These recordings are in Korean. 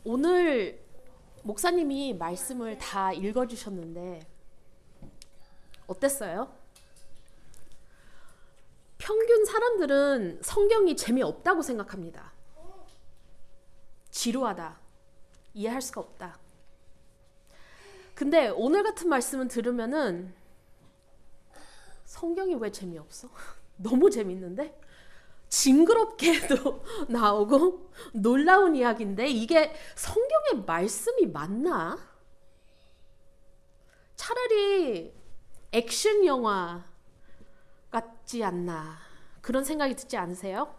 오늘 목사님이 말씀을 다 읽어주셨는데 어땠어요? 평균 사람들은 성경이 재미없다고 생각합니다. 지루하다. 이해할 수가 없다. 근데 오늘 같은 말씀은 들으면은 성경이 왜 재미없어? 너무 재밌는데? 징그럽게도 나오고 놀라운 이야기인데 이게 성경의 말씀이 맞나? 차라리 액션 영화 같지 않나 그런 생각이 듣지 않으세요?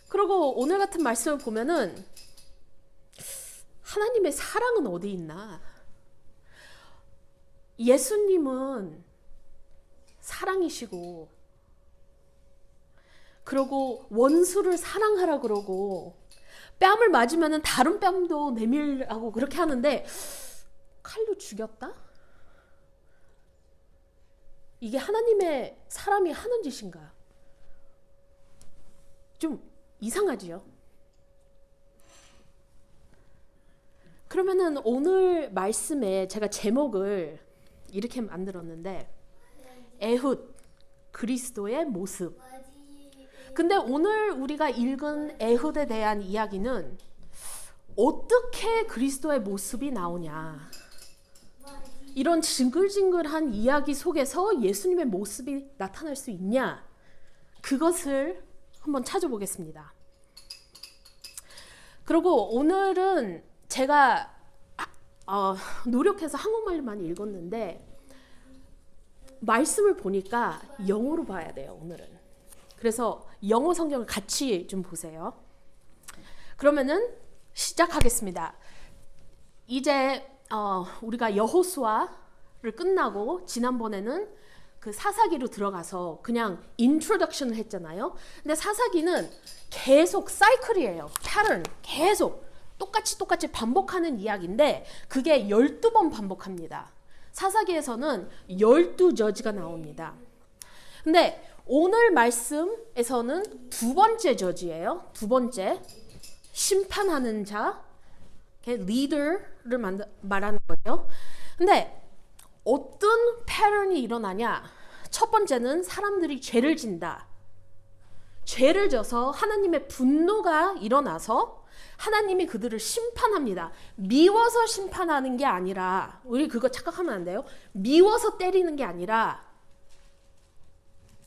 그리고 오늘 같은 말씀을 보면은 하나님의 사랑은 어디 있나? 예수님은 사랑이시고 그러고 원수를 사랑하라 그러고 뺨을 맞으면 다른 뺨도 내밀라고 그렇게 하는데 칼로 죽였다? 이게 하나님의 사람이 하는 짓인가? 좀 이상하지요? 그러면은 오늘 말씀에 제가 제목을 이렇게 만들었는데 에훗, 그리스도의 모습. 근데 오늘 우리가 읽은 에훗에 대한 이야기는 어떻게 그리스도의 모습이 나오냐. 이런 징글징글한 이야기 속에서 예수님의 모습이 나타날 수 있냐. 그것을 한번 찾아보겠습니다. 그리고 오늘은 제가 노력해서 한국말만 읽었는데 말씀을 보니까 영어로 봐야 돼요, 오늘은. 그래서 영어 성경을 같이 좀 보세요. 그러면은 시작하겠습니다. 이제 우리가 여호수아를 끝나고 지난번에는 그 사사기로 들어가서 그냥 인트로덕션을 했잖아요. 근데 사사기는 계속 사이클이에요. 패턴 계속 똑같이 반복하는 이야기인데 그게 12번 반복합니다. 사사기에서는 12저지가 나옵니다. 근데 오늘 말씀에서는 두 번째 저지예요. 두 번째 심판하는 자, 리더를 말하는 거예요. 근데 어떤 패턴이 일어나냐? 첫 번째는 사람들이 죄를 진다. 죄를 져서 하나님의 분노가 일어나서 하나님이 그들을 심판합니다. 미워서 심판하는 게 아니라, 우리 그거 착각하면 안 돼요. 미워서 때리는 게 아니라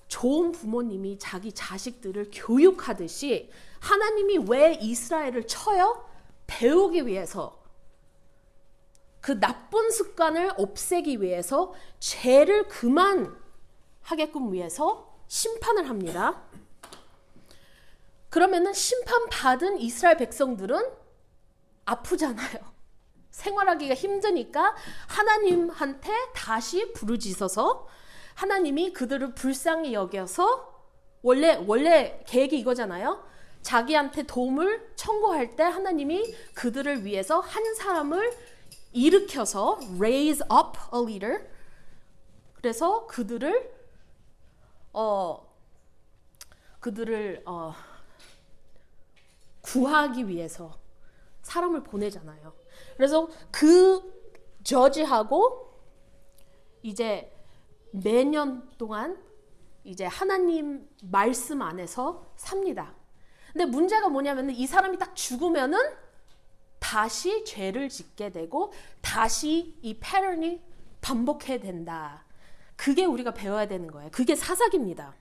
좋은 부모님이 자기 자식들을 교육하듯이 하나님이 왜 이스라엘을 쳐요? 배우기 위해서, 그 나쁜 습관을 없애기 위해서, 죄를 그만하게끔 위해서 심판을 합니다. 그러면은 심판받은 이스라엘 백성들은 아프잖아요. 생활하기가 힘드니까 하나님한테 다시 부르짖어서 하나님이 그들을 불쌍히 여겨서 원래 계획이 이거잖아요. 자기한테 도움을 청구할 때 하나님이 그들을 위해서 한 사람을 일으켜서 raise up a leader. 그래서 그들을 구하기 위해서 사람을 보내잖아요. 그래서 그 저지하고 이제 매년 동안 이제 하나님 말씀 안에서 삽니다. 근데 문제가 뭐냐면 이 사람이 딱 죽으면은 다시 죄를 짓게 되고 다시 이 패턴이 반복해야 된다. 그게 우리가 배워야 되는 거예요. 그게 사사기입니다.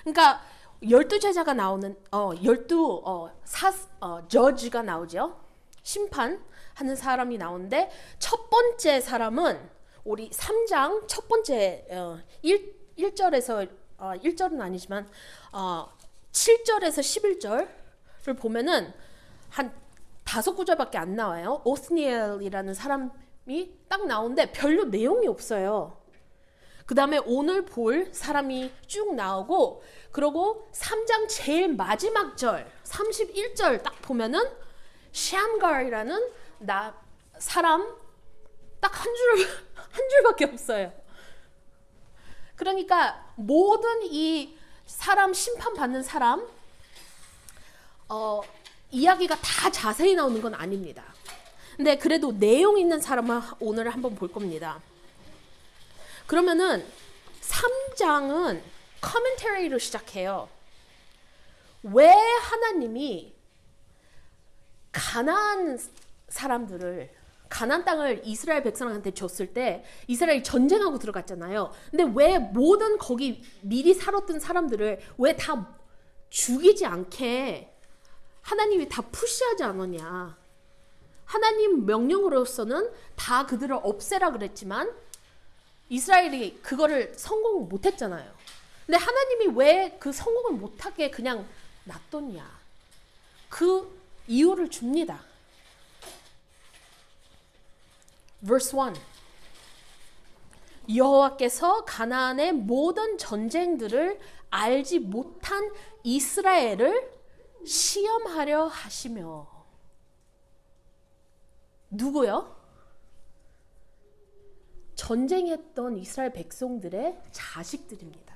그러니까 12제자가 나오는 12저지가 나오죠. 심판하는 사람이 나오는데 첫 번째 사람은 우리 3장 첫 번째 1절에서 1절은 아니지만 7절에서 11절을 보면은 한 5구절밖에 안 나와요. 오스니엘이라는 사람이 딱 나오는데 별로 내용이 없어요. 그 다음에 오늘 볼 사람이 쭉 나오고, 그리고 3장 제일 마지막 절 31절 딱 보면은 샴갈이라는 사람 딱 한 줄밖에 없어요. 그러니까 모든 이 사람 심판받는 사람 이야기가 다 자세히 나오는 건 아닙니다. 근데 그래도 내용 있는 사람을 오늘 한번 볼 겁니다. 그러면은 3장은 커멘터리로 시작해요. 왜 하나님이 가나안 사람들을, 가나안 땅을 이스라엘 백성한테 줬을 때 이스라엘이 전쟁하고 들어갔잖아요. 근데 왜 모든 거기 미리 살았던 사람들을 왜 다 죽이지 않게 하나님이 다 푸시하지 않았냐. 하나님 명령으로서는 다 그들을 없애라 그랬지만 이스라엘이 그거를 성공 못했잖아요. 근데 하나님이 왜 그 성공을 못하게 그냥 놔뒀냐. 그 이유를 줍니다. Verse 1. 여호와께서 가나안의 모든 전쟁들을 알지 못한 이스라엘을 시험하려 하시며. 누구요? 전쟁했던 이스라엘 백성들의 자식들입니다.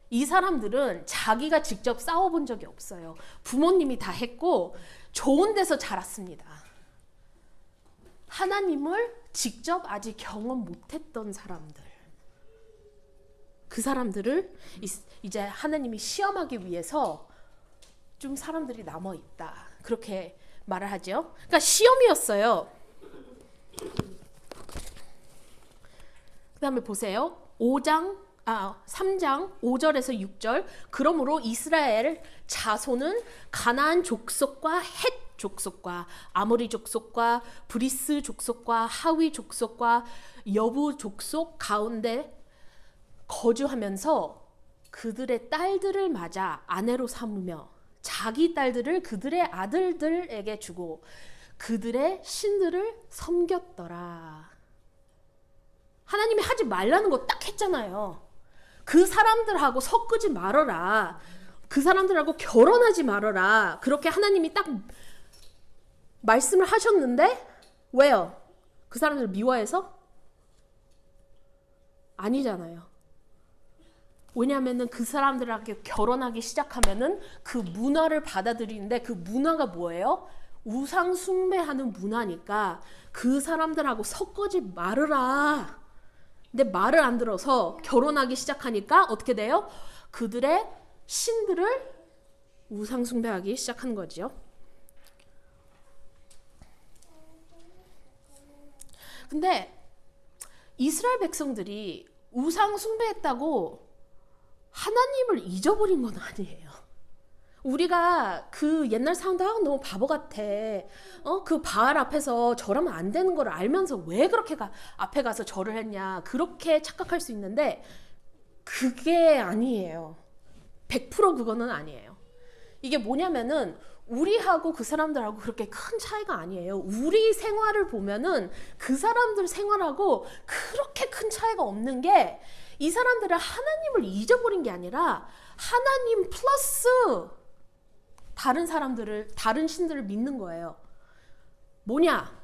이 사람들은 자기가 직접 싸워본 적이 없어요. 부모님이 다 했고 좋은 데서 자랐습니다. 하나님을 직접 아직 경험 못했던 사람들. 그 사람들을 이제 하나님이 시험하기 위해서 좀 사람들이 남아있다. 그렇게 말을 하죠. 그러니까 시험이었어요. 그 다음에 보세요. 3장 5절에서 6절. 그러므로 이스라엘 자손은 가나안 족속과 헷 족속과 아모리 족속과 브리스 족속과 하위 족속과 여부 족속 가운데 거주하면서 그들의 딸들을 맞아 아내로 삼으며 자기 딸들을 그들의 아들들에게 주고 그들의 신들을 섬겼더라. 하나님이 하지 말라는 거 딱 했잖아요. 그 사람들하고 섞지 말아라. 그 사람들하고 결혼하지 말아라. 그렇게 하나님이 딱 말씀을 하셨는데 왜요? 그 사람들을 미워해서? 아니잖아요. 왜냐하면은 그 사람들하고 결혼하기 시작하면은 그 문화를 받아들이는데 그 문화가 뭐예요? 우상 숭배하는 문화니까 그 사람들하고 섞지 말으라. 근데 말을 안 들어서 결혼하기 시작하니까 어떻게 돼요? 그들의 신들을 우상 숭배하기 시작하는 거죠. 근데 이스라엘 백성들이 우상 숭배했다고 하나님을 잊어버린 건 아니에요. 우리가 그 옛날 사람들 너무 바보 같아. 그 바알 앞에서 절하면 안 되는 걸 알면서 왜 그렇게 앞에 가서 절을 했냐. 그렇게 착각할 수 있는데 그게 아니에요. 100% 그거는 아니에요. 이게 뭐냐면은 우리하고 그 사람들하고 그렇게 큰 차이가 아니에요. 우리 생활을 보면은 그 사람들 생활하고 그렇게 큰 차이가 없는 게 이 사람들은 하나님을 잊어버린 게 아니라 하나님 플러스 다른 사람들을, 다른 신들을 믿는 거예요. 뭐냐?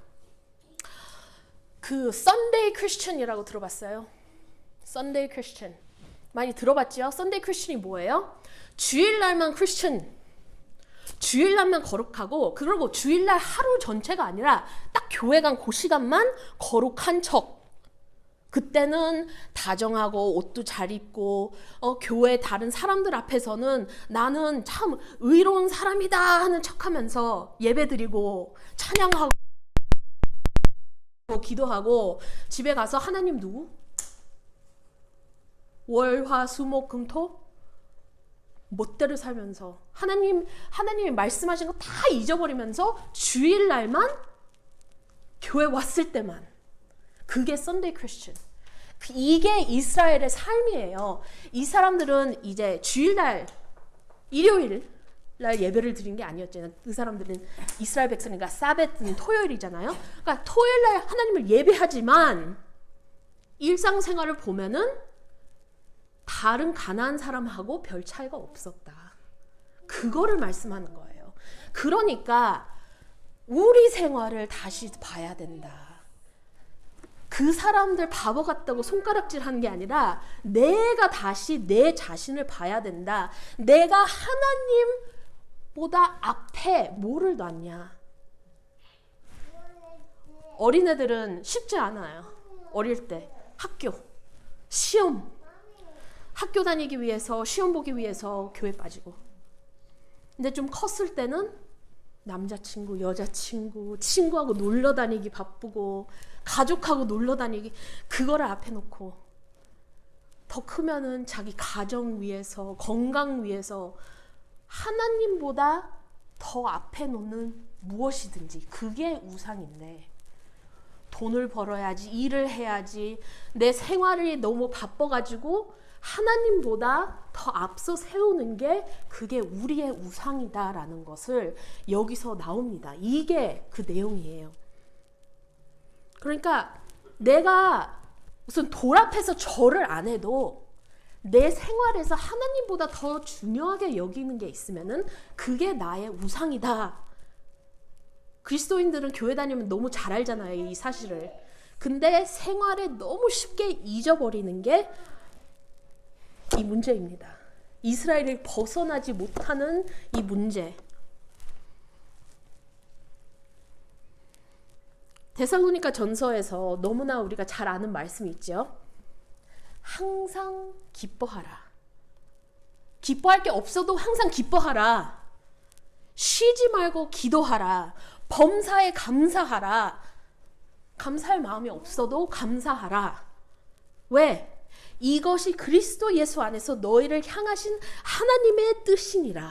그 Sunday Christian이라고 들어봤어요? Sunday Christian. 많이 들어봤죠? Sunday Christian이 뭐예요? 주일날만 크리스천. 주일날만 거룩하고 그리고 주일날 하루 전체가 아니라 딱 교회 간 그 시간만 거룩한 척. 그때는 다정하고 옷도 잘 입고 교회 다른 사람들 앞에서는 나는 참 의로운 사람이다 하는 척하면서 예배드리고 찬양하고 기도하고 집에 가서 하나님 누구? 월, 화, 수, 목, 금, 토? 멋대로 살면서 하나님이 말씀하신 거 다 잊어버리면서 주일날만 교회 왔을 때만 그게 썬데이 크리스천. 이게 이스라엘의 삶이에요. 이 사람들은 이제 주일날 일요일 날 예배를 드린 게 아니었잖아요. 그 사람들은 이스라엘 백성이니까 사벳은 토요일이잖아요. 그러니까 토요일날 하나님을 예배하지만 일상생활을 보면은 다른 가나안 사람하고 별 차이가 없었다. 그거를 말씀하는 거예요. 그러니까 우리 생활을 다시 봐야 된다. 그 사람들 바보 같다고 손가락질 하는 게 아니라 내가 다시 내 자신을 봐야 된다. 내가 하나님 보다 앞에 뭐를 놨냐? 어린애들은 쉽지 않아요. 어릴 때 학교, 시험, 학교 다니기 위해서, 시험 보기 위해서 교회 빠지고. 근데 좀 컸을 때는 남자친구, 여자친구, 친구하고 놀러 다니기 바쁘고 가족하고 놀러 다니기, 그거를 앞에 놓고 더 크면은 자기 가정 위해서, 건강 위해서 하나님보다 더 앞에 놓는 무엇이든지, 그게 우상인데, 돈을 벌어야지, 일을 해야지, 내 생활이 너무 바빠가지고 하나님보다 더 앞서 세우는 게 그게 우리의 우상이다라는 것을 여기서 나옵니다. 이게 그 내용이에요. 그러니까 내가 무슨 돌 앞에서 절을 안 해도 내 생활에서 하나님보다 더 중요하게 여기는 게 있으면은 그게 나의 우상이다. 그리스도인들은 교회 다니면 너무 잘 알잖아요, 이 사실을. 근데 생활에 너무 쉽게 잊어버리는 게 이 문제입니다. 이스라엘을 벗어나지 못하는 이 문제. 데살로니가 전서에서 너무나 우리가 잘 아는 말씀이 있죠. 항상 기뻐하라. 기뻐할 게 없어도 항상 기뻐하라. 쉬지 말고 기도하라. 범사에 감사하라. 감사할 마음이 없어도 감사하라. 왜? 이것이 그리스도 예수 안에서 너희를 향하신 하나님의 뜻이니라.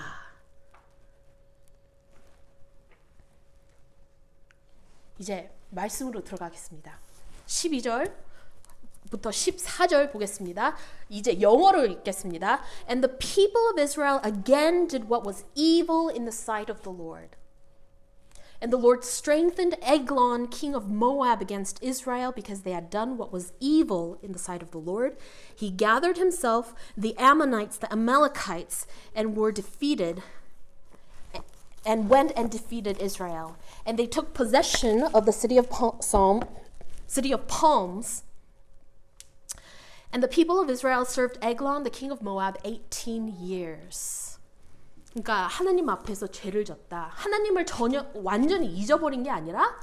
이제 말씀으로 들어가겠습니다. 12절부터 14절 보겠습니다. 이제 영어로 읽겠습니다. And the people of Israel again did what was evil in the sight of the Lord. And the Lord strengthened Eglon, king of Moab, against Israel because they had done what was evil in the sight of the Lord. He gathered himself the Ammonites, the Amalekites, and were defeated, and went and defeated Israel. And they took possession of the city of Palms. And the people of Israel served Eglon, the king of Moab, 18 years. 그러니까 하나님 앞에서 죄를 졌다. 하나님을 전혀 완전히 잊어버린 게 아니라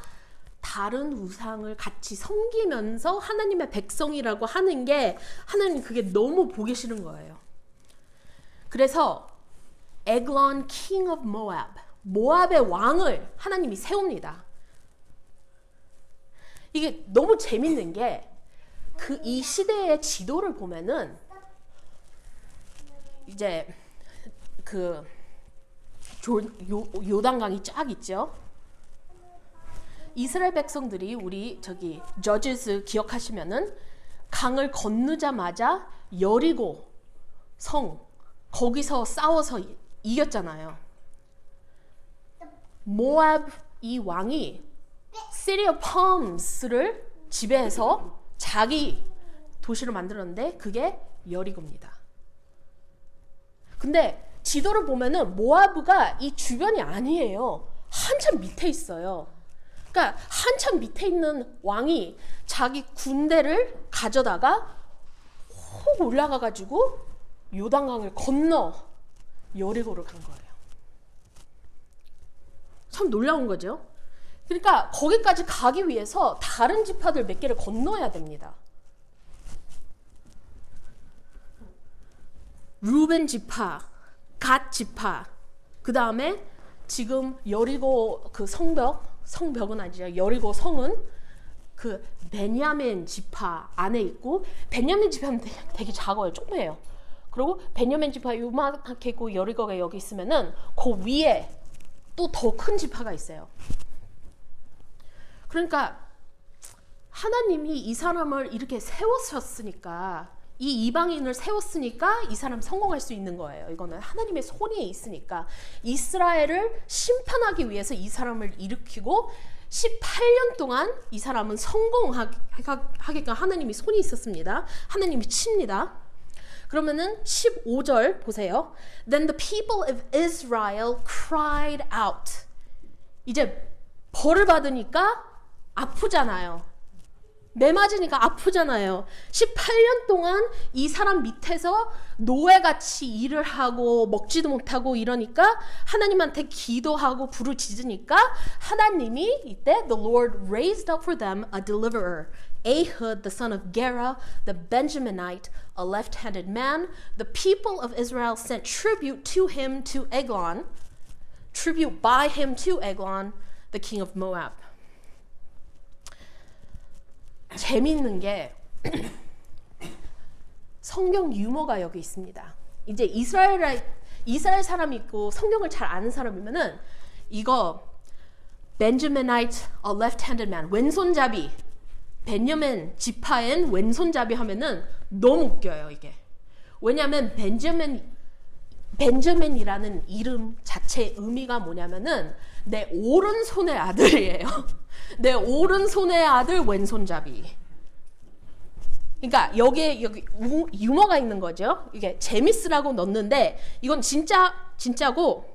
다른 우상을 같이 섬기면서 하나님의 백성이라고 하는 게 하나님 그게 너무 보기 싫은 거예요. 그래서 에글론 king of Moab, 모압의 왕을 하나님이 세웁니다. 이게 너무 재밌는 게 그 이 시대의 지도를 보면은 이제 그 요단강이 쫙 있죠. 이스라엘 백성들이 우리 저기 저지스 기억하시면은 강을 건너자마자 여리고 성 거기서 싸워서 이겼잖아요. 모압 이 왕이 City of Palms를 지배해서 자기 도시를 만들었는데 그게 여리고입니다. 근데 지도를 보면은 모아브가 이 주변이 아니에요. 한참 밑에 있어요. 그러니까 한참 밑에 있는 왕이 자기 군대를 가져다가 혹 올라가가지고 요단강을 건너 여리고를 간 거예요. 참 놀라운 거죠. 그러니까 거기까지 가기 위해서 다른 지파들 몇 개를 건너야 됩니다. 루벤 지파, 갓 지파, 그 다음에 지금 여리고 그 성벽은 아니죠. 여리고 성은 그 베냐민 지파 안에 있고, 베냐민 지파는 되게 작아요. 조그매요. 그리고 베냐민 지파 요만하게 있고 여리고가 여기 있으면은 그 위에 또 더 큰 지파가 있어요. 그러니까 하나님이 이 사람을 이렇게 세웠었으니까, 이 이방인을 세웠으니까 이 사람 성공할 수 있는 거예요. 이거는 하나님의 손이 있으니까. 이스라엘을 심판하기 위해서 이 사람을 일으키고 18년 동안 이 사람은 성공하게끔 하나님이 손이 있었습니다. 하나님이 칩니다. 그러면은 15절 보세요. Then the people of Israel cried out. 이제 벌을 받으니까 아프잖아요. 매맞으니까 아프잖아요. 18년 동안 이 사람 밑에서 노예같이 일을 하고 먹지도 못하고 이러니까 하나님한테 기도하고 부르짖으니까 하나님이 이때 the Lord raised up for them a deliverer, Ehud the son of Gera, the Benjaminite, a left-handed man. The people of Israel sent tribute to him to Eglon, tribute by him to Eglon, the king of Moab. 재미있는 게 성경 유머가 여기 있습니다. 이제 이스라엘 사람이 있고 성경을 잘 아는 사람이면은 이거 Benjaminite, a left-handed man, 왼손잡이, 베냐민 지파엔 왼손잡이 하면은 너무 웃겨요 이게. 왜냐하면 벤저민이라는 이름 자체의 의미가 뭐냐면은 내 오른손의 아들이에요. 내 오른손의 아들 왼손잡이. 그러니까 여기 유머가 있는 거죠. 이게 재밌으라고 넣는데 이건 진짜고.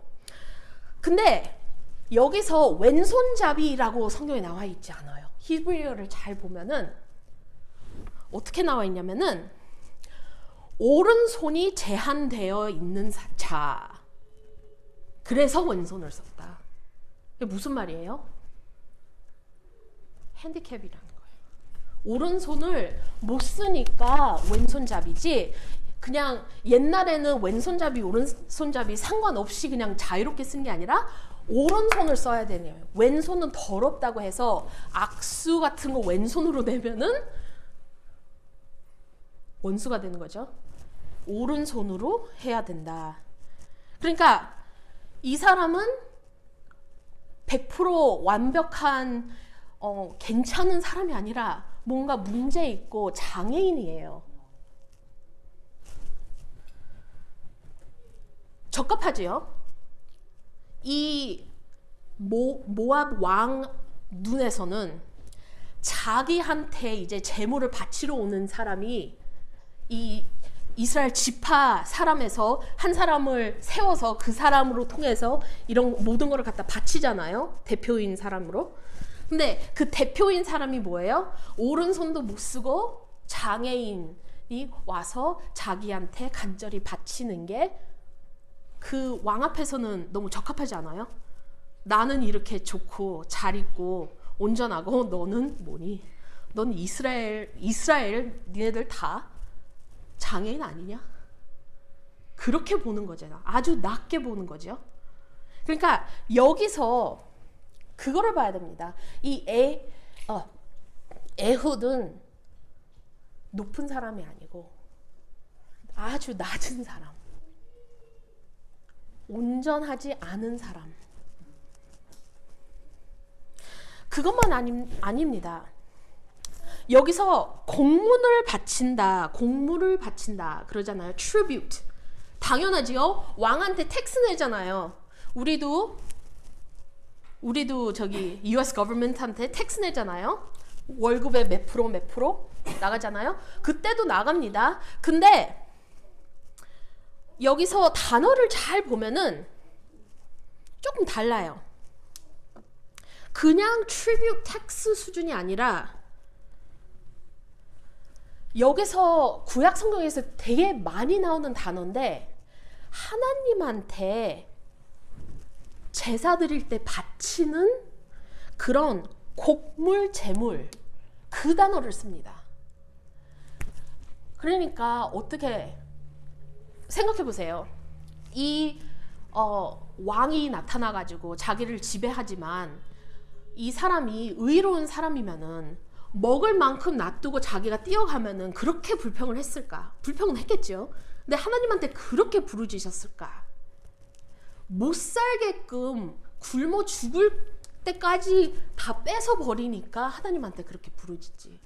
근데 여기서 왼손잡이라고 성경에 나와 있지 않아요. 히브리어를 잘 보면은 어떻게 나와 있냐면은 오른손이 제한되어 있는 자. 그래서 왼손을 썼다. 이게 무슨 말이에요? 핸디캡이라는 거예요. 오른손을 못 쓰니까 왼손잡이지 그냥 옛날에는 왼손잡이 오른손잡이 상관없이 그냥 자유롭게 쓴 게 아니라 오른손을 써야 되네요. 왼손은 더럽다고 해서 악수 같은 거 왼손으로 내면은 원수가 되는 거죠. 오른손으로 해야 된다. 그러니까 이 사람은 100% 완벽한 괜찮은 사람이 아니라 뭔가 문제 있고 장애인이에요. 적합하지요? 이 모압 왕 눈에서는 자기한테 이제 재물을 바치러 오는 사람이 이 이스라엘 지파 사람에서 한 사람을 세워서 그 사람으로 통해서 이런 모든 거를 갖다 바치잖아요. 대표인 사람으로. 근데 그 대표인 사람이 뭐예요? 오른손도 못 쓰고 장애인이 와서 자기한테 간절히 바치는 게 그 왕 앞에서는 너무 적합하지 않아요? 나는 이렇게 좋고 잘 있고 온전하고 너는 뭐니? 넌 이스라엘 니네들 다 장애인 아니냐? 그렇게 보는 거잖아. 아주 낮게 보는 거죠. 그러니까 여기서 그거를 봐야 됩니다. 이 에훗은 높은 사람이 아니고 아주 낮은 사람, 온전하지 않은 사람. 그것만 아닙니다. 여기서 공물을 바친다 그러잖아요. tribute. 당연하지요. 왕한테 텍스 내잖아요. 우리도 저기 US government한테 텍스 내잖아요. 월급의 몇 프로 나가잖아요. 그때도 나갑니다. 근데 여기서 단어를 잘 보면은 조금 달라요. 그냥 tribute 텍스 수준이 아니라 여기서 구약 성경에서 되게 많이 나오는 단어인데 하나님한테 제사 드릴 때 바치는 그런 곡물, 제물 그 단어를 씁니다. 그러니까 어떻게 생각해 보세요. 이 왕이 나타나가지고 자기를 지배하지만 이 사람이 의로운 사람이면은 먹을 만큼 놔두고 자기가 뛰어가면은 그렇게 불평을 했을까? 불평은 했겠죠. 근데 하나님한테 그렇게 부르짖으셨을까? 못 살게끔 굶어 죽을 때까지 다 뺏어 버리니까 하나님한테 그렇게 부르짖지.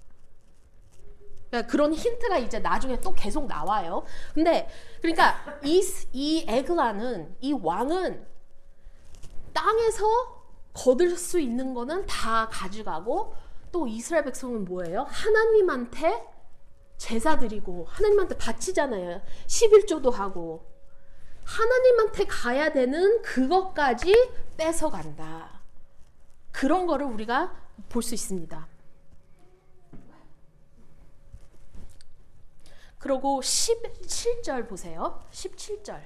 그러니까 그런 힌트가 이제 나중에 또 계속 나와요. 근데 그러니까 이 에글라는 이 왕은 땅에서 거둘 수 있는 거는 다 가져가고 또 이스라엘 백성은 뭐예요? 하나님한테 제사 드리고 하나님한테 바치잖아요. 11조도 하고 하나님한테 가야 되는 그것까지 뺏어간다. 그런 거를 우리가 볼 수 있습니다. 그리고 17절 보세요. 17절.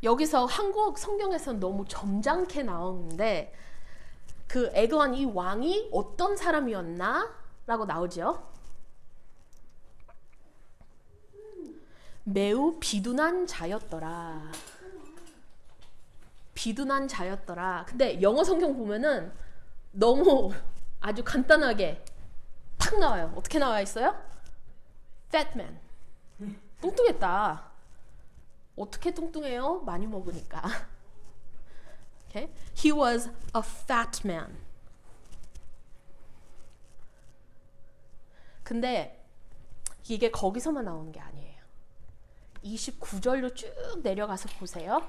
여기서 한국 성경에서는 너무 점잖게 나오는데 그 에글론 이 왕이 어떤 사람이었나? 라고 나오죠. 매우 비둔한 자였더라. 비둔한 자였더라. 근데 영어 성경 보면은 너무 아주 간단하게 탁 나와요. 어떻게 나와 있어요? Fat man. 뚱뚱했다. 어떻게 뚱뚱해요? 많이 먹으니까. Okay? He was a fat man. 근데 이게 거기서만 나오는 게 아니에요. 29절로 쭉 내려가서 보세요.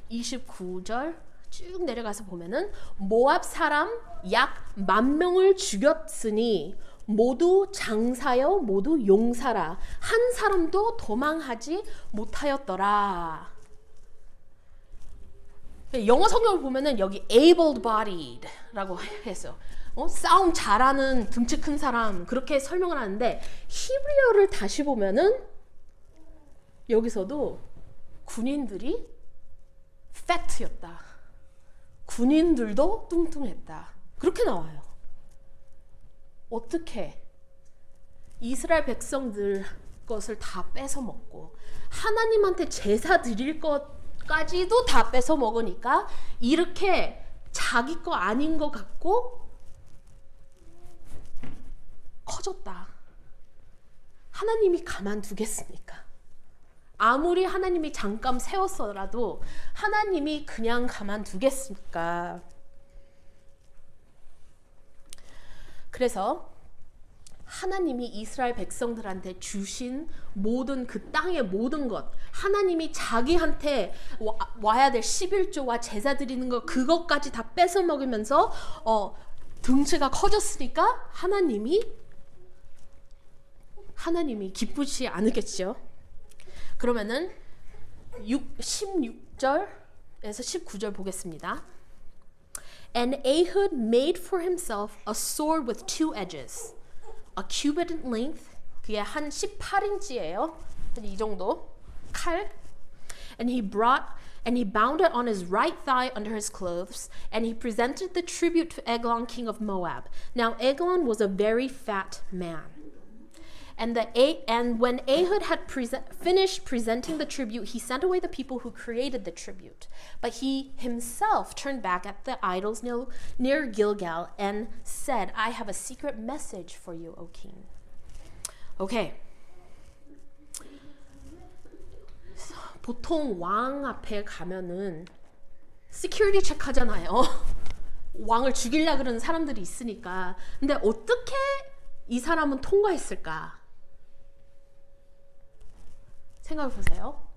29절 쭉 내려가서 보면은 모압 사람 약 10,000명을 죽였으니 모두 장사여 모두 용사라 한 사람도 도망하지 못하였더라. 영어 성경을 보면은 여기 able-bodied라고 해서 싸움 잘하는 등치 큰 사람 그렇게 설명을 하는데 히브리어를 다시 보면은 여기서도 군인들이 fat였다. 군인들도 뚱뚱했다. 그렇게 나와요. 어떻게 이스라엘 백성들 것을 다 뺏어 먹고 하나님한테 제사 드릴 것까지도 다 뺏어 먹으니까 이렇게 자기 거 아닌 것 같고 커졌다. 하나님이 가만두겠습니까? 아무리 하나님이 잠깐 세웠어라도 하나님이 그냥 가만두겠습니까? 그래서 하나님이 이스라엘 백성들한테 주신 모든 그 땅의 모든 것, 하나님이 자기한테 와야 될 11조와 제사 드리는 것 그것까지 다 뺏어 먹으면서 등치가 커졌으니까 하나님이 기쁘지 않으겠죠. 그러면은 16절에서 19절 보겠습니다. And Ehud made for himself a sword with two edges, a cubit in length, 그게 한 18인치예요. 이 정도 칼. And he bound it on his right thigh under his clothes, and he presented the tribute to Eglon, king of Moab. Now Eglon was a very fat man. And when Ehud had finished presenting the tribute, he sent away the people who created the tribute. But he himself turned back at the idols near Gilgal and said, I have a secret message for you, O king. Okay. 보통 왕 앞에 가면은 security check 하잖아요. 왕을 죽이려고 그러는 사람들이 있으니까. 근데 어떻게 이 사람은 통과했을까? 생각해 보세요.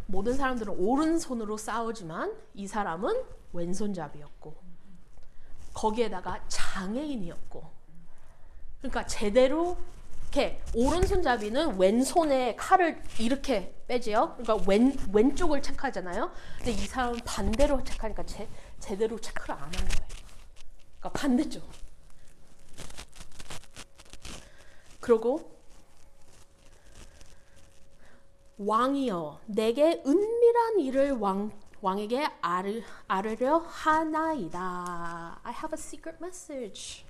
모든 사람들은 오른손으로 싸우지만 이 사람은 왼손잡이였고 거기에다가 장애인이었고 그러니까 제대로 이렇게 오른손잡이는 왼손에 칼을 이렇게 빼지요. 그러니까 왼쪽을 체크하잖아요. 근데 이 사람은 반대로 체크하니까 제대로 체크를 안 하는 거예요. 그러니까 반대쪽. 그리고 왕이여 내게 은밀한 일을 왕에게 아뢰려 하나이다. I have a secret message.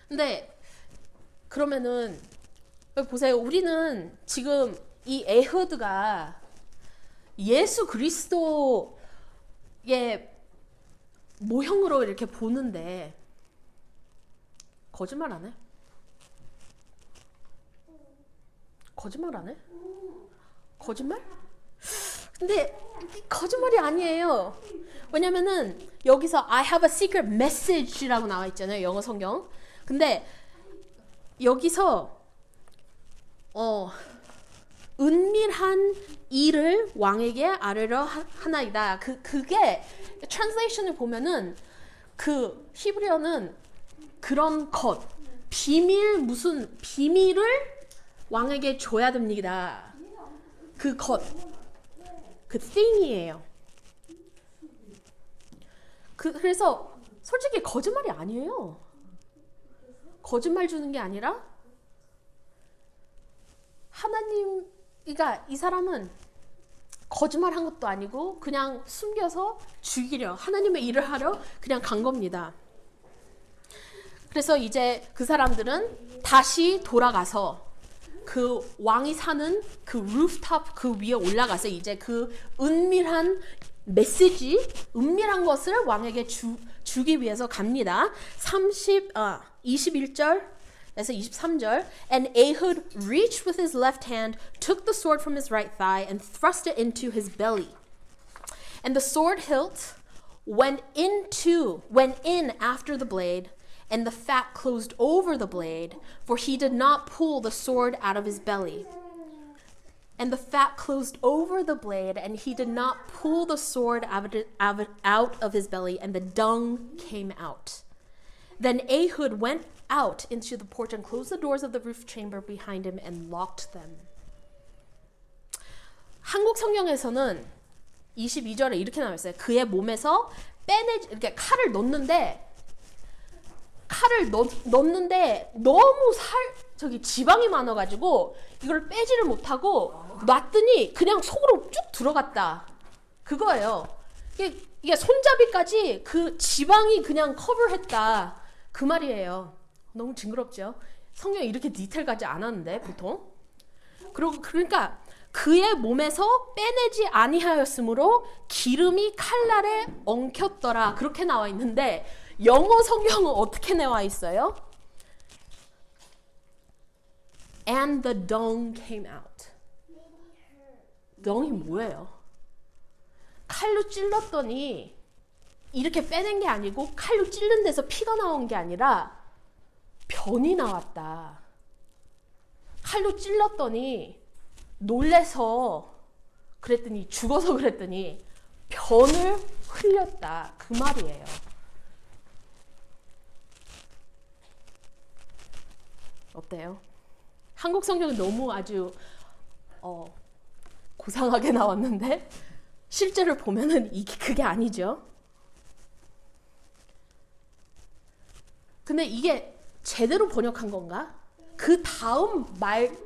근데 그러면은 보세요. 우리는 지금 이 에후드가 예수 그리스도의 모형으로 이렇게 보는데 거짓말 안 해? 거짓말 안 해? 거짓말? 근데 거짓말이 아니에요. 왜냐면은 여기서 I have a secret message라고 나와 있잖아요. 영어 성경. 근데 여기서 은밀한 일을 왕에게 아뢰려 하나이다. 그게 translation을 보면은 그 히브리어는 그런 것 무슨 비밀을 왕에게 줘야 됩니다. 그 것, 그 thing이에요. 그래서 솔직히 거짓말이 아니에요. 거짓말 주는 게 아니라 하나님, 그러니까 이 사람은 거짓말한 것도 아니고 그냥 숨겨서 죽이려, 하나님의 일을 하러 그냥 간 겁니다. 그래서 이제 그 사람들은 다시 돌아가서 그 왕이 사는 그 루프탑 그 위에 올라가서 이제 그 은밀한 메시지, 은밀한 것을 왕에게 주기 위해서 갑니다. 21절에서 23절. And Ehud reached with his left hand, took the sword from his right thigh, and thrust it into his belly. And the sword hilt went in after the blade, and the fat closed over the blade, for he did not pull the sword out of his belly. And the fat closed over the blade, and he did not pull the sword out of his belly, and the dung came out. Then Ehud went out into the porch and closed the doors of the roof chamber behind him and locked them. 한국 성경에서는 22절에 이렇게 나와 있어요. 그의 몸에서 이렇게 칼을 넣는데 너무 지방이 많아가지고 이걸 빼지를 못하고 놨더니 그냥 속으로 쭉 들어갔다. 그거예요. 이게 손잡이까지 그 지방이 그냥 커버했다. 그 말이에요. 너무 징그럽죠? 성경에 이렇게 디테일까지 안 하는데 보통. 그러니까 그의 몸에서 빼내지 아니하였으므로 기름이 칼날에 엉켰더라. 그렇게 나와 있는데 영어 성경은 어떻게 나와 있어요? And the dung came out. dung이 뭐예요? 칼로 찔렀더니 이렇게 빼낸 게 아니고 칼로 찔른 데서 피가 나온 게 아니라 변이 나왔다. 칼로 찔렀더니 놀래서 그랬더니 죽어서 그랬더니 변을 흘렸다. 그 말이에요. 어때요? 한국 성경은 너무 아주 고상하게 나왔는데 실제로 보면은 그게 아니죠. 근데 이게 제대로 번역한 건가? 그 다음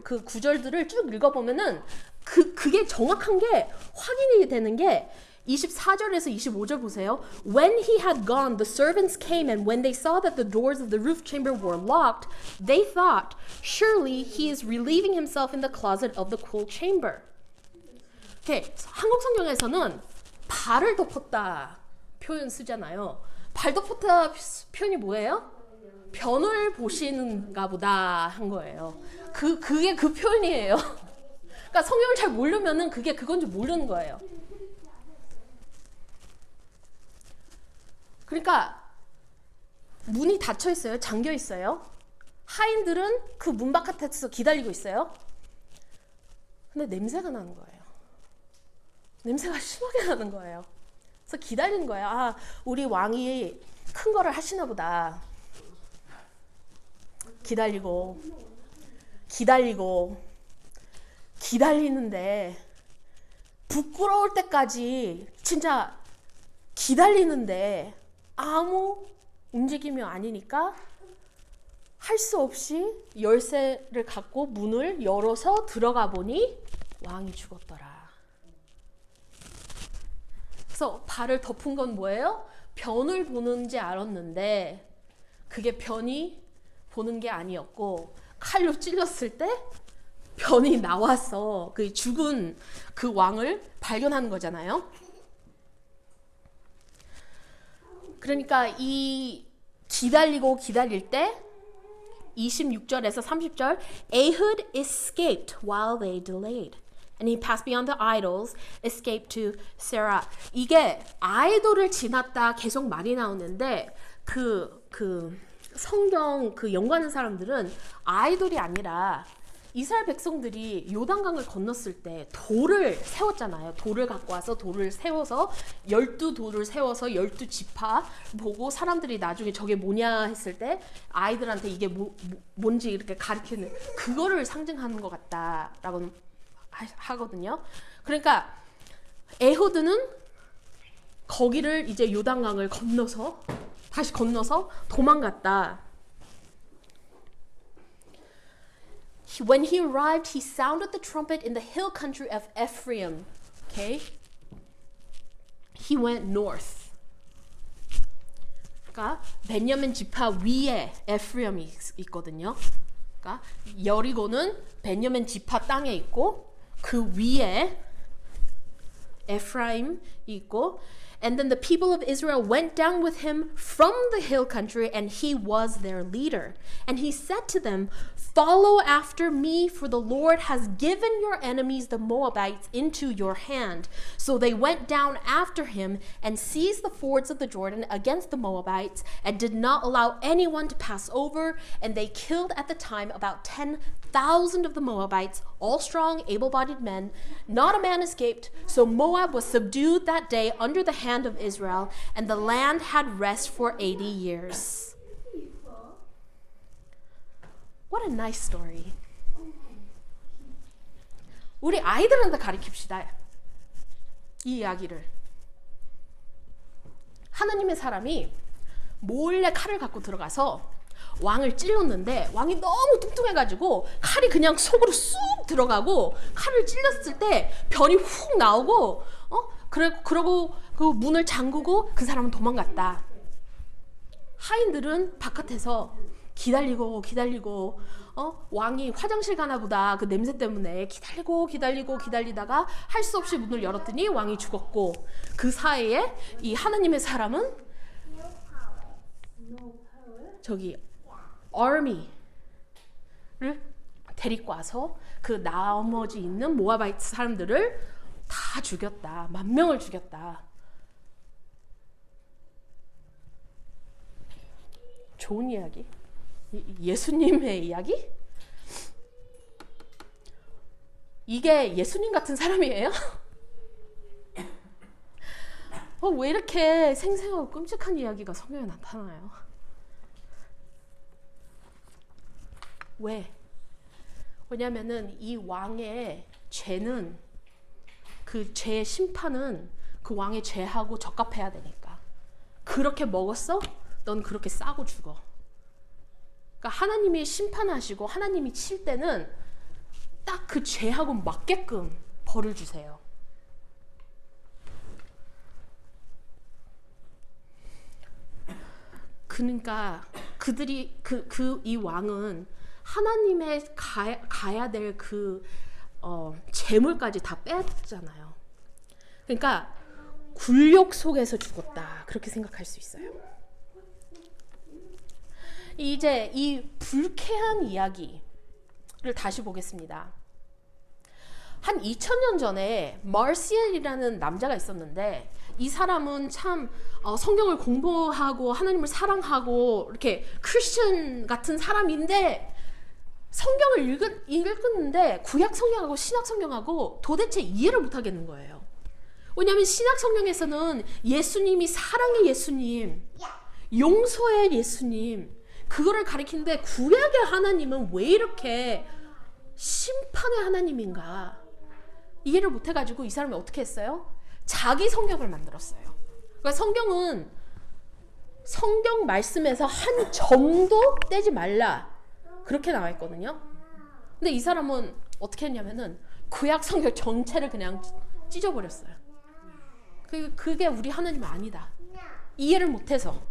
그 구절들을 쭉 읽어보면은 그게 정확한 게 확인이 되는 게 24절에서 25절 보세요. When he had gone, the servants came, and when they saw that the doors of the roof chamber were locked, they thought, surely he is relieving himself in the closet of the cool chamber. 이렇게 한국 성경에서는 발을 덮었다 표현 쓰잖아요. 발 덮었다 표현이 뭐예요? 변을 보시는가 보다 한 거예요. 그게 그 표현이에요. 그러니까 성경을 잘 모르면은 그게 그건지 모르는 거예요. 그러니까 문이 닫혀 있어요. 잠겨 있어요. 하인들은 그 문 바깥에서 기다리고 있어요. 근데 냄새가 나는 거예요. 냄새가 심하게 나는 거예요. 그래서 기다리는 거예요. 아, 우리 왕이 큰 거를 하시나 보다. 기다리는데 부끄러울 때까지 진짜 기다리는데 아무 움직임이 아니니까 할 수 없이 열쇠를 갖고 문을 열어서 들어가 보니 왕이 죽었더라. 그래서 발을 덮은 건 뭐예요? 변을 보는지 알았는데 그게 변이 보는 게 아니었고 칼로 찔렀을 때 변이 나와서 그 죽은 그 왕을 발견하는 거잖아요. 그러니까 이 기다릴 때 26절에서 30절 Ehud escaped while they delayed. And he passed beyond the idols, escaped to Serah. 이게 아이돌을 지났다 계속 말이 나오는데 성경 연구하는 사람들은 아이돌이 아니라 이스라엘 백성들이 요단강을 건넜을 때 돌을 세웠잖아요. 돌을 갖고 와서 돌을 세워서 12돌을 세워서 12지파 보고 사람들이 나중에 저게 뭐냐 했을 때 아이들한테 이게 뭔지 이렇게 가르치는 그거를 상징하는 것 같다라고 하거든요. 그러니까 에후드는 거기를 이제 요단강을 다시 건너서 도망갔다. when he arrived, he sounded the trumpet in the hill country of Ephraim. Okay? He went north. 그러니까 베냐민 지파 위에 에프레임이 있거든요. 그러니까 여리고는 베냐민 지파 땅에 있고 그 위에 에프라임이 있고 and then the people of Israel went down with him from the hill country and he was their leader. And he said to them, follow after me, for the Lord has given your enemies the Moabites into your hand. So they went down after him and seized the fords of the Jordan against the Moabites and did not allow anyone to pass over. And they killed at the time about 10,000 of the Moabites, all strong, able-bodied men. Not a man escaped. So Moab was subdued that day under the hand of Israel, and the land had rest for 80 years. What a nice story. 우리 아이들한테 가르칩시다. 이 이야기를. 하나님의 사람이 몰래 칼을 갖고 들어가서 왕을 찔렀는데 왕이 너무 뚱뚱해가지고 칼이 그냥 속으로 쑥 들어가고 칼을 찔렀을 때 변이 훅 나오고 그러고 그 문을 잠그고 그 사람은 도망갔다. 하인들은 바깥에서 기다리고 왕이 화장실 가나 보다 그 냄새 때문에 기다리다가 할 수 없이 문을 열었더니 왕이 죽었고 그 사이에 이 하나님의 사람은 저기 army를 데리고 와서 그 나머지 있는 모아바이트 사람들을 다 죽였다. 10,000명을 죽였다. 좋은 이야기? 예수님의 이야기? 이게 예수님 같은 사람이에요? 왜 이렇게 생생하고 끔찍한 이야기가 성경에 나타나요? 왜? 왜냐면은 이 왕의 죄는 그 죄의 심판은 그 왕의 죄하고 적합해야 되니까. 그렇게 먹었어? 넌 그렇게 싸고 죽어. 그러니까 하나님이 심판하시고 하나님이 칠 때는 딱 그 죄하고 맞게끔 벌을 주세요. 그러니까 그들이 이 왕은 하나님의 가야 될 그 재물까지 다 뺐잖아요. 그러니까 굴욕 속에서 죽었다. 그렇게 생각할 수 있어요. 이제 이 불쾌한 이야기를 다시 보겠습니다. 한 2000년 전에 마르시엘이라는 남자가 있었는데 이 사람은 참 성경을 공부하고 하나님을 사랑하고 이렇게 크리스천 같은 사람인데 성경을 읽었는데 구약 성경하고 신약 성경하고 도대체 이해를 못 하겠는 거예요. 왜냐하면 신약 성경에서는 예수님이 사랑의 예수님, 용서의 예수님 그거를 가리키는데 구약의 하나님은 왜 이렇게 심판의 하나님인가 이해를 못 해가지고 이 사람이 어떻게 했어요? 자기 성경을 만들었어요. 그러니까 성경은 성경 말씀에서 한 점도 떼지 말라 그렇게 나와 있거든요. 근데 이 사람은 어떻게 했냐면은 구약 성경 전체를 그냥 찢어버렸어요. 그게 우리 하나님은 아니다. 이해를 못해서.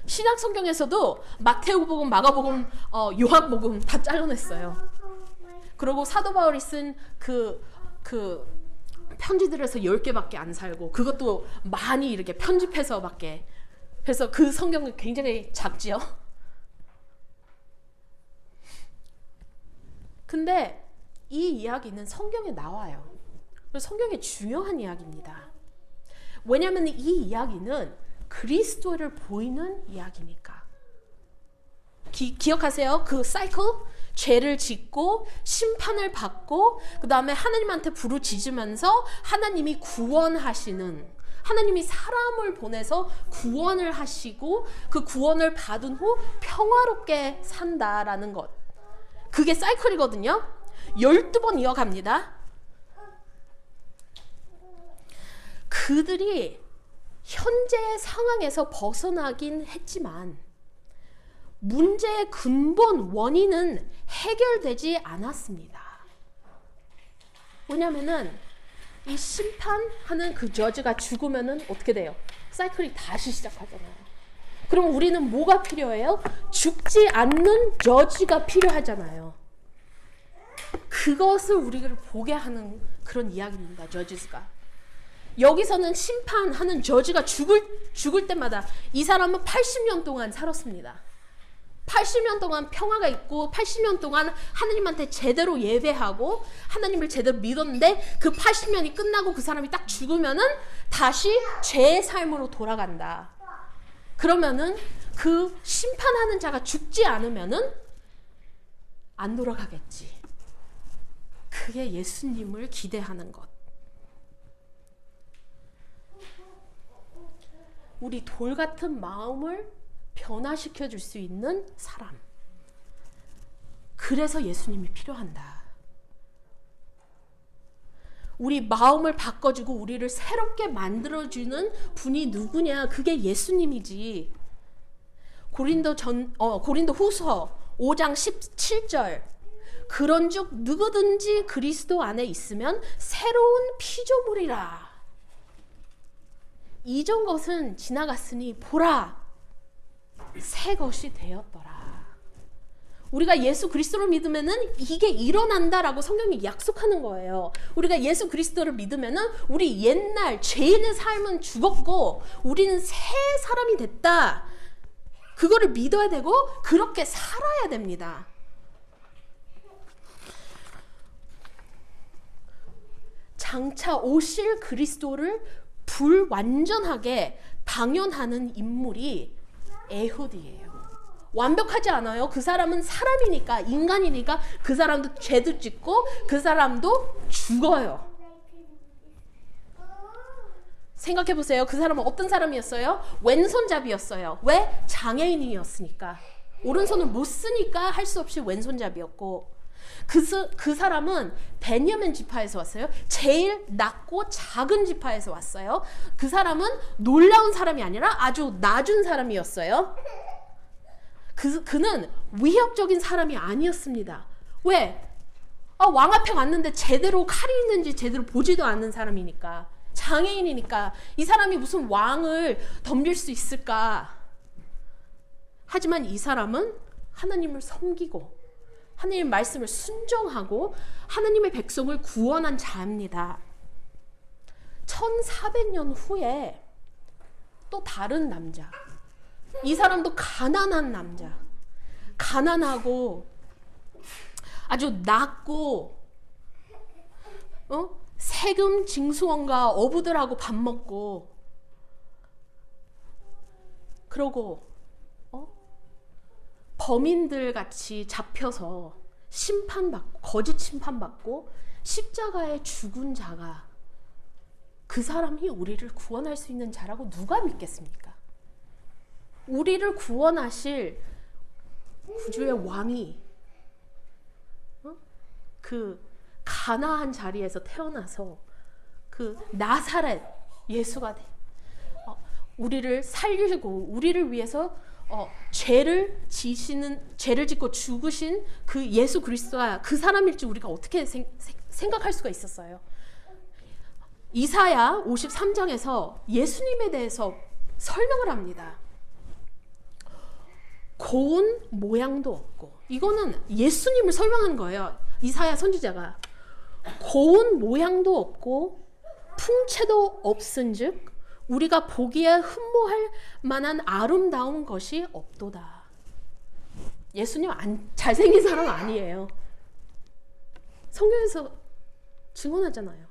신약 성경에서도 마태복음, 마가복음, 요한복음 다 잘라냈어요. 그리고 사도 바울이 쓴 그 편지들에서 10개밖에 안 살고 그것도 많이 이렇게 편집해서밖에. 그래서 그 성경은 굉장히 작지요. 근데 이 이야기는 성경에 나와요. 그래서 성경의 중요한 이야기입니다. 왜냐하면 이 이야기는 그리스도를 보이는 이야기니까. 기억하세요? 그 사이클? 죄를 짓고 심판을 받고 그 다음에 하나님한테 부르짖으면서 하나님이 구원하시는 하나님이 사람을 보내서 구원을 하시고 그 구원을 받은 후 평화롭게 산다라는 것. 그게 사이클이거든요. 12번 이어갑니다. 그들이 현재의 상황에서 벗어나긴 했지만 문제의 근본 원인은 해결되지 않았습니다. 왜냐면은 이 심판하는 그 저지가 죽으면은 어떻게 돼요? 사이클이 다시 시작하잖아요. 그럼 우리는 뭐가 필요해요? 죽지 않는 저지가 필요하잖아요. 그것을 우리를 보게 하는 그런 이야기입니다. 저지가. 여기서는 심판하는 저지가 죽을 때마다 이 사람은 80년 동안 살았습니다. 80년 동안 평화가 있고 80년 동안 하나님한테 제대로 예배하고 하나님을 제대로 믿었는데 그 80년이 끝나고 그 사람이 딱 죽으면은 다시 죄의 삶으로 돌아간다. 그러면은 그 심판하는 자가 죽지 않으면은 안 돌아가겠지. 그게 예수님을 기대하는 것. 우리 돌 같은 마음을 변화시켜 줄 수 있는 사람. 그래서 예수님이 필요한다. 우리 마음을 바꿔주고 우리를 새롭게 만들어주는 분이 누구냐? 그게 예수님이지. 고린도 후서 5장 17절. 그런즉 누구든지 그리스도 안에 있으면 새로운 피조물이라. 이전 것은 지나갔으니 보라, 새 것이 되었더라. 우리가 예수 그리스도를 믿으면은 이게 일어난다라고 성경이 약속하는 거예요. 우리가 예수 그리스도를 믿으면은 우리 옛날 죄인의 삶은 죽었고 우리는 새 사람이 됐다. 그거를 믿어야 되고 그렇게 살아야 됩니다. 장차 오실 그리스도를 불완전하게 방현하는 인물이 에훗이에요. 완벽하지 않아요. 그 사람은 사람이니까, 인간이니까 그 사람도 죄도 짓고 그 사람도 죽어요. 생각해 보세요. 그 사람은 어떤 사람이었어요? 왼손잡이였어요. 왜? 장애인이었으니까. 오른손을 못 쓰니까 할 수 없이 왼손잡이였고, 그 사람은 베냐민 지파에서 왔어요. 제일 낮고 작은 지파에서 왔어요. 그 사람은 놀라운 사람이 아니라 아주 낮은 사람이었어요. 그는 위협적인 사람이 아니었습니다. 왜? 왕 앞에 왔는데 제대로 칼이 있는지 제대로 보지도 않는 사람이니까. 장애인이니까 이 사람이 무슨 왕을 덤빌 수 있을까? 하지만 이 사람은 하나님을 섬기고 하나님의 말씀을 순종하고 하나님의 백성을 구원한 자입니다. 1400년 후에 또 다른 남자, 이 사람도 가난한 남자, 가난하고 아주 낮고 세금 징수원과 어부들하고 밥 먹고 그러고 범인들 같이 잡혀서 심판받고 거짓 심판받고 십자가에 죽은 자가 그 사람이 우리를 구원할 수 있는 자라고 누가 믿겠습니까? 우리를 구원하실 구주의 왕이 그 가나안 자리에서 태어나서 그 나사렛 예수가 우리를 살리고 우리를 위해서 죄를 짓고 죽으신 그 예수 그리스도가 그 사람일지 우리가 어떻게 생각할 수가 있었어요? 이사야 53장에서 예수님에 대해서 설명을 합니다. 고운 모양도 없고, 이거는 예수님을 설명하는 거예요. 이사야 선지자가 고운 모양도 없고 풍채도 없은즉 우리가 보기에 흠모할 만한 아름다운 것이 없도다. 예수님 잘생긴 사람 아니에요. 성경에서 증언하잖아요.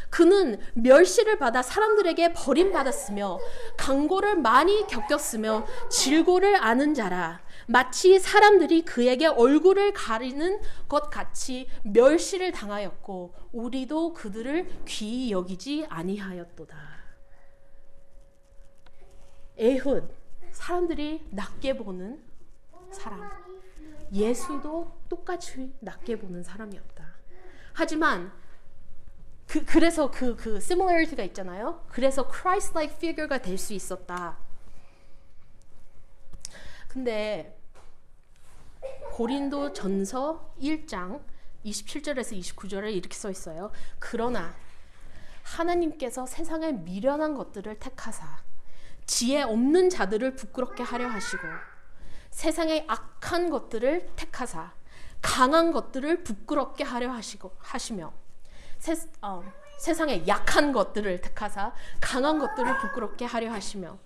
그는 멸시를 받아 사람들에게 버림받았으며 강고를 많이 겪었으며 질고를 아는 자라. 마치 사람들이 그에게 얼굴을 가리는 것 같이 멸시를 당하였고 우리도 그들을 귀히 여기지 아니하였도다. 에훗, 사람들이 낮게 보는 사람. 예수도 똑같이 낮게 보는 사람이었다. 하지만 그래서 그 similarity가 있잖아요. 그래서 Christ-like figure가 될 수 있었다. 근데 고린도전서 1장 27절에서 29절에 이렇게 써 있어요. 그러나 하나님께서 세상의 미련한 것들을 택하사 지혜 없는 자들을 부끄럽게 하려 하시고 세상의 악한 것들을 택하사 강한 것들을 부끄럽게 하려 하시며 세상의 약한 것들을 택하사 강한 것들을 부끄럽게 하려 하시며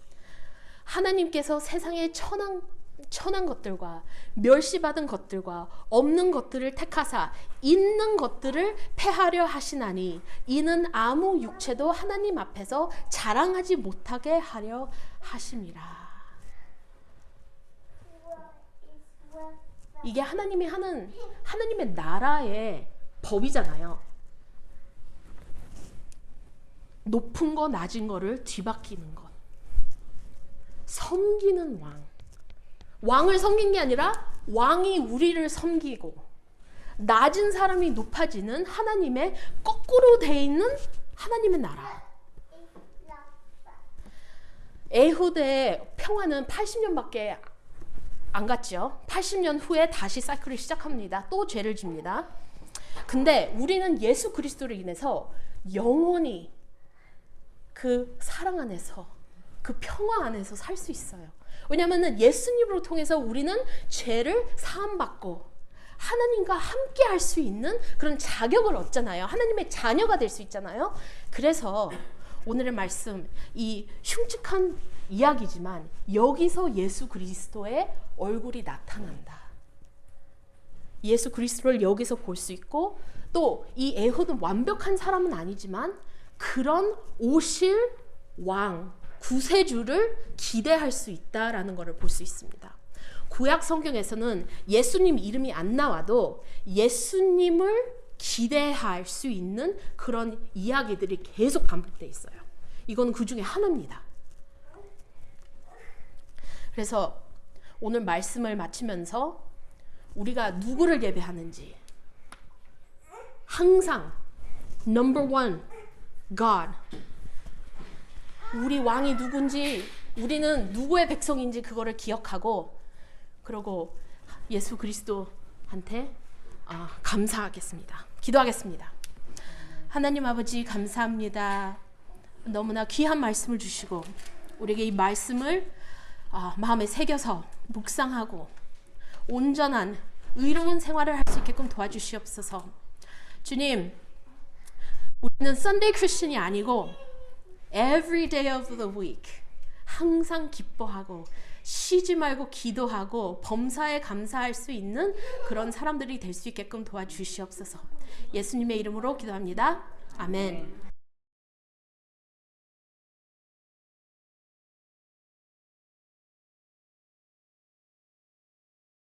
하나님께서 세상의 천한 것들과 멸시받은 것들과 없는 것들을 택하사 있는 것들을 패하려 하시나니 이는 아무 육체도 하나님 앞에서 자랑하지 못하게 하려 하심이라. 이게 하나님이 하는 하나님의 나라의 법이잖아요. 높은 거 낮은 거를 뒤바뀌는 것. 섬기는 왕. 왕을 섬긴 게 아니라 왕이 우리를 섬기고 낮은 사람이 높아지는 하나님의 거꾸로 돼 있는 하나님의 나라. 에후드의 평화는 80년밖에 안 갔죠. 80년 후에 다시 사이클을 시작합니다. 또 죄를 집니다. 근데 우리는 예수 그리스도로 인해서 영원히 그 사랑 안에서 그 평화 안에서 살 수 있어요. 왜냐하면 예수님으로 통해서 우리는 죄를 사함받고 하나님과 함께 할 수 있는 그런 자격을 얻잖아요. 하나님의 자녀가 될 수 있잖아요. 그래서 오늘의 말씀, 이 흉측한 이야기지만 여기서 예수 그리스도의 얼굴이 나타난다. 예수 그리스도를 여기서 볼 수 있고 또 이 에훗은 완벽한 사람은 아니지만 그런 오실 왕, 구세주를 기대할 수 있다라는 것을 볼 수 있습니다. 구약 성경에서는 예수님 이름이 안 나와도 예수님을 기대할 수 있는 그런 이야기들이 계속 반복되어 있어요. 이건 그 중에 하나입니다. 그래서 오늘 말씀을 마치면서 우리가 누구를 예배하는지 항상 number one, God. 우리 왕이 누군지 우리는 누구의 백성인지 그거를 기억하고 그리고 예수 그리스도한테 감사하겠습니다. 기도하겠습니다. 하나님 아버지 감사합니다. 너무나 귀한 말씀을 주시고 우리에게 이 말씀을 마음에 새겨서 묵상하고 온전한 의로운 생활을 할 수 있게끔 도와주시옵소서. 주님, 우리는 Sunday Christian이 아니고 Every day of the week 항상 기뻐하고 쉬지 말고 기도하고 범사에 감사할 수 있는 그런 사람들이 될 수 있게끔 도와주시옵소서. 예수님의 이름으로 기도합니다. 아멘.